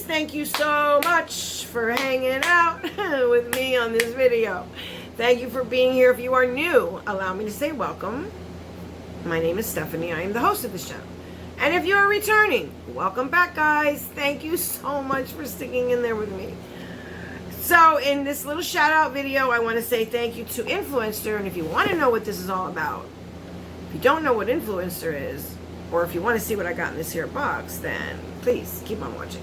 thank you so much for hanging out with me on this video. Thank you for being here. If you are new, allow me to say welcome. My name is Stephanie. I am the host of the show. And if you are returning, welcome back, guys. Thank you so much for sticking in there with me. So in this little shout out video, I want to say thank you to Influenster. And if you want to know what this is all about, if you don't know what Influencer is, or if you want to see what I got in this here box, then please keep on watching.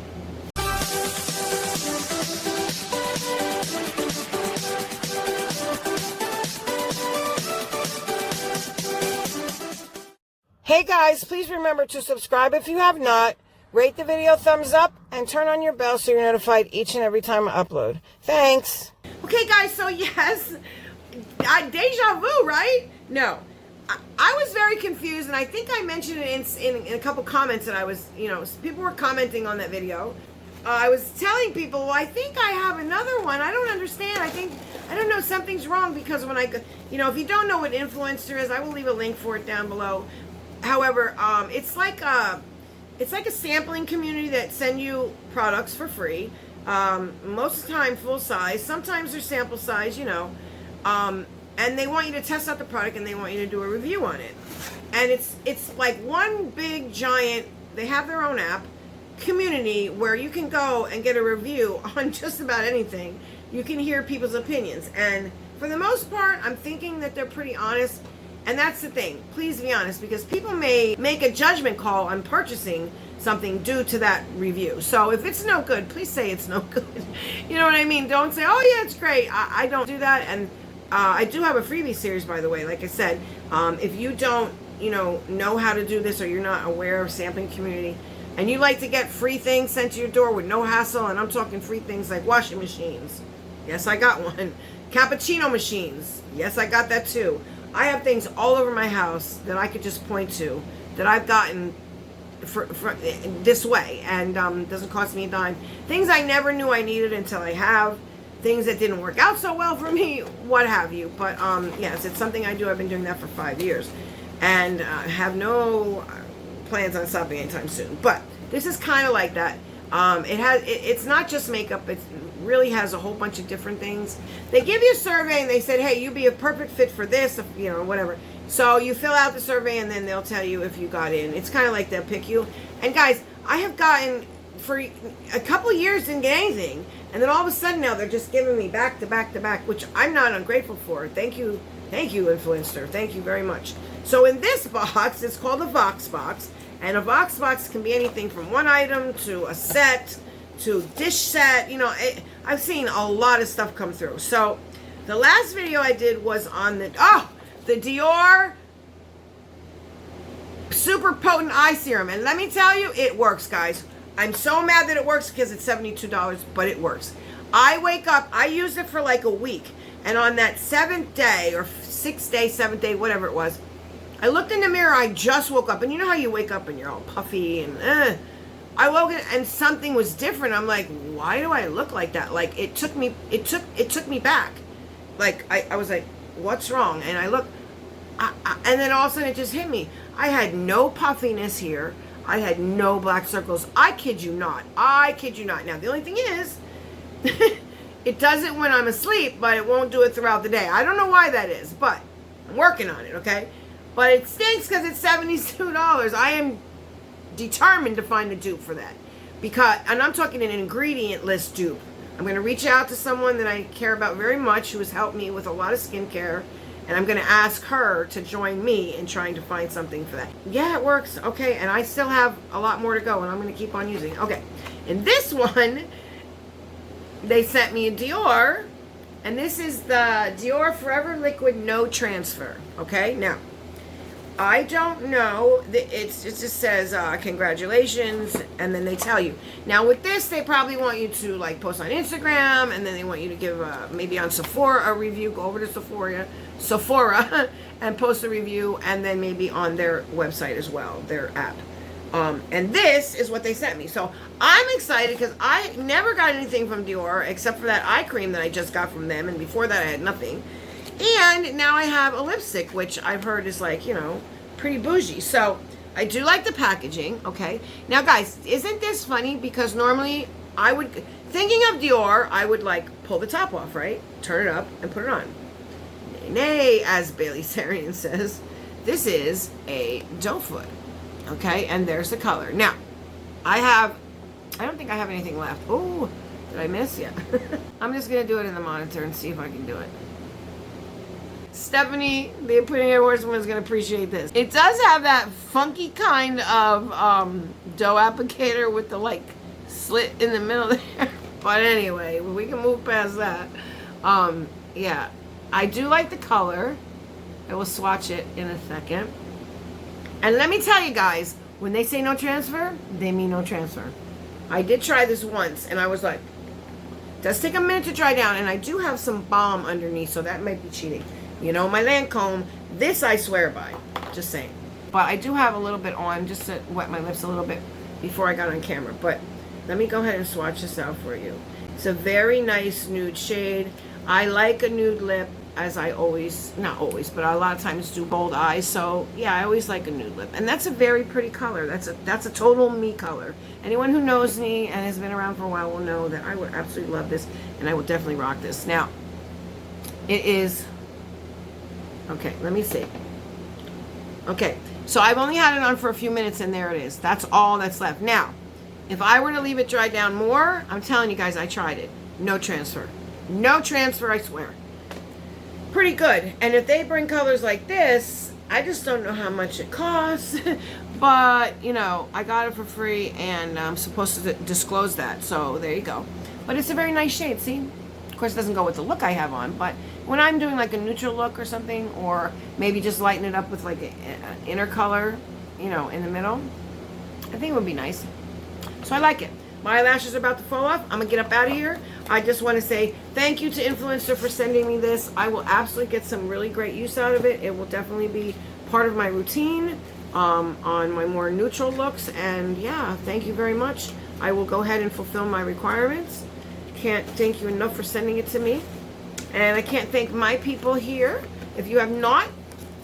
Hey guys, please remember to subscribe if you have not, rate the video thumbs up, and turn on your bell so you're notified each and every time I upload. Thanks. Okay guys, so yes, deja vu, right? No. I was very confused, and I think I mentioned it in a couple comments that I was, people were commenting on that video. I was telling people, well, I think I have another one. I don't understand. I don't know, something's wrong, because when I go, if you don't know what Influencer is, I will leave a link for it down below. However, it's like a sampling community that send you products for free. Most of the time full size. Sometimes they're sample size, and they want you to test out the product, and they want you to do a review on it. And it's like one big giant, they have their own app, community where you can go and get a review on just about anything. You can hear people's opinions. And for the most part, I'm thinking that they're pretty honest. And that's the thing. Please be honest, because people may make a judgment call on purchasing something due to that review. So if it's no good, please say it's no good. You know what I mean? Don't say, oh yeah, it's great. I don't do that. And I do have a freebie series, by the way. Like I said, if you don't, know how to do this, or you're not aware of sampling community, and you like to get free things sent to your door with no hassle, and I'm talking free things like washing machines. Yes, I got one. Cappuccino machines. Yes, I got that too. I have things all over my house that I could just point to that I've gotten for this way, and doesn't cost me a dime. Things I never knew I needed until I have. Things that didn't work out so well for me, what have you. But yes, it's something I do. I've been doing that for 5 years, and have no plans on stopping anytime soon. But this is kind of like that. It's not just makeup. It really has a whole bunch of different things. They give you a survey, and they said, hey, you'd be a perfect fit for this, whatever. So you fill out the survey, and then they'll tell you if you got in. It's kind of like they'll pick you. And guys, I have gotten, for a couple years, didn't get anything. And then all of a sudden now they're just giving me back to back to back, which I'm not ungrateful for. Thank you, Influencer. Thank you very much. So in this box, it's called a voxbox. And a voxbox can be anything from one item to a set to dish set. I've seen a lot of stuff come through. So the last video I did was on the Dior super potent eye serum. And let me tell you, it works, guys. I'm so mad that it works because it's $72, but it works. I wake up, I used it for like a week. And on that 7th day, or 6th day, 7th day, whatever it was, I looked in the mirror. I just woke up, and you know how you wake up and you're all puffy and I woke up and something was different. I'm like, why do I look like that? Like it took me back. Like I was like, what's wrong? And I look, and then all of a sudden it just hit me. I had no puffiness here. I had no black circles. I kid you not. I kid you not. Now the only thing is, it does it when I'm asleep, but it won't do it throughout the day. I don't know why that is, but I'm working on it. Okay. But it stinks because it's $72. I am determined to find a dupe for that. And I'm talking an ingredient list dupe. I'm going to reach out to someone that I care about very much, who has helped me with a lot of skincare. And I'm going to ask her to join me in trying to find something for that. Yeah, it works. Okay, and I still have a lot more to go, and I'm going to keep on using it. Okay, and this one, they sent me a Dior. And this is the Dior Forever Liquid No Transfer. Okay, now, I don't know. It just says congratulations, and then they tell you. Now with this, they probably want you to like post on Instagram, and then they want you to give maybe on Sephora a review. Go over to Sephora, and post a review, and then maybe on their website as well, their app. And this is what they sent me. So I'm excited because I never got anything from Dior except for that eye cream that I just got from them, and before that I had nothing. And now I have a lipstick, which I've heard is like, pretty bougie. So I do like the packaging, okay? Now, guys, isn't this funny? Because normally I would, thinking of Dior, I would like pull the top off, right? Turn it up and put it on. Nay, as Bailey Sarian says, this is a doe foot. Okay, and there's the color. Now, I don't think I have anything left. Oh, did I miss? Yeah. I'm just going to do it in the monitor and see if I can do it. Stephanie, the opinionated horsewoman, is going to appreciate this. It does have that funky kind of doe applicator with the like slit in the middle there. But anyway, we can move past that. Yeah, I do like the color. I will swatch it in a second. And let me tell you guys, when they say no transfer, they mean no transfer. I did try this once, and I was like, it does take a minute to dry down, and I do have some balm underneath, so that might be cheating. You know, my Lancome, this I swear by. Just saying. But I do have a little bit on, just to wet my lips a little bit before I got on camera. But let me go ahead and swatch this out for you. It's a very nice nude shade. I like a nude lip, as I always, not always, but a lot of times do bold eyes. So yeah, I always like a nude lip. And that's a very pretty color. That's a total me color. Anyone who knows me and has been around for a while will know that I would absolutely love this, and I would definitely rock this. Now, it is, okay, let me see. Okay, so I've only had it on for a few minutes, and there it is. That's all that's left. Now, if I were to leave it dry down more, I'm telling you guys, I tried it. No transfer. No transfer, I swear. Pretty good. And if they bring colors like this, I just don't know how much it costs. But, you know, I got it for free, and I'm supposed to disclose that. So there you go. But it's a very nice shade, see? Of course, it doesn't go with the look I have on, but when I'm doing like a neutral look or something, or maybe just lighten it up with like an inner color, you know, in the middle, I think it would be nice. So I like it. My eyelashes are about to fall off. I'm going to get up out of here. I just want to say thank you to Influenster for sending me this. I will absolutely get some really great use out of it. It will definitely be part of my routine on my more neutral looks. And yeah, thank you very much. I will go ahead and fulfill my requirements. Can't thank you enough for sending it to me. And I can't thank my people here. If you have not,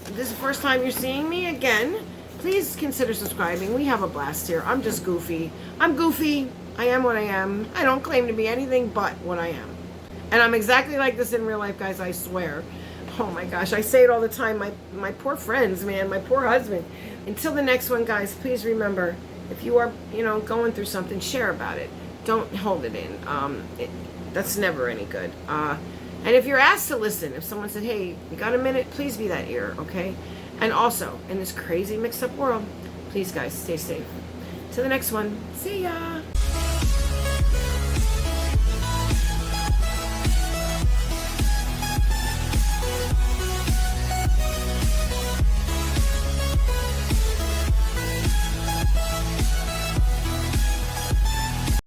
this is the first time you're seeing me again, please consider subscribing. We have a blast here. I'm just goofy. I'm goofy. I am what I am. I don't claim to be anything but what I am. And I'm exactly like this in real life, guys, I swear. Oh my gosh, I say it all the time. My poor friends, man, my poor husband. Until the next one, guys, please remember, if you are, you know, going through something, share about it. Don't hold it in. That's never any good. And if you're asked to listen, if someone said, hey, you got a minute, please be that ear, okay? And also, in this crazy mixed up world, please, guys, stay safe. Till the next one, see ya.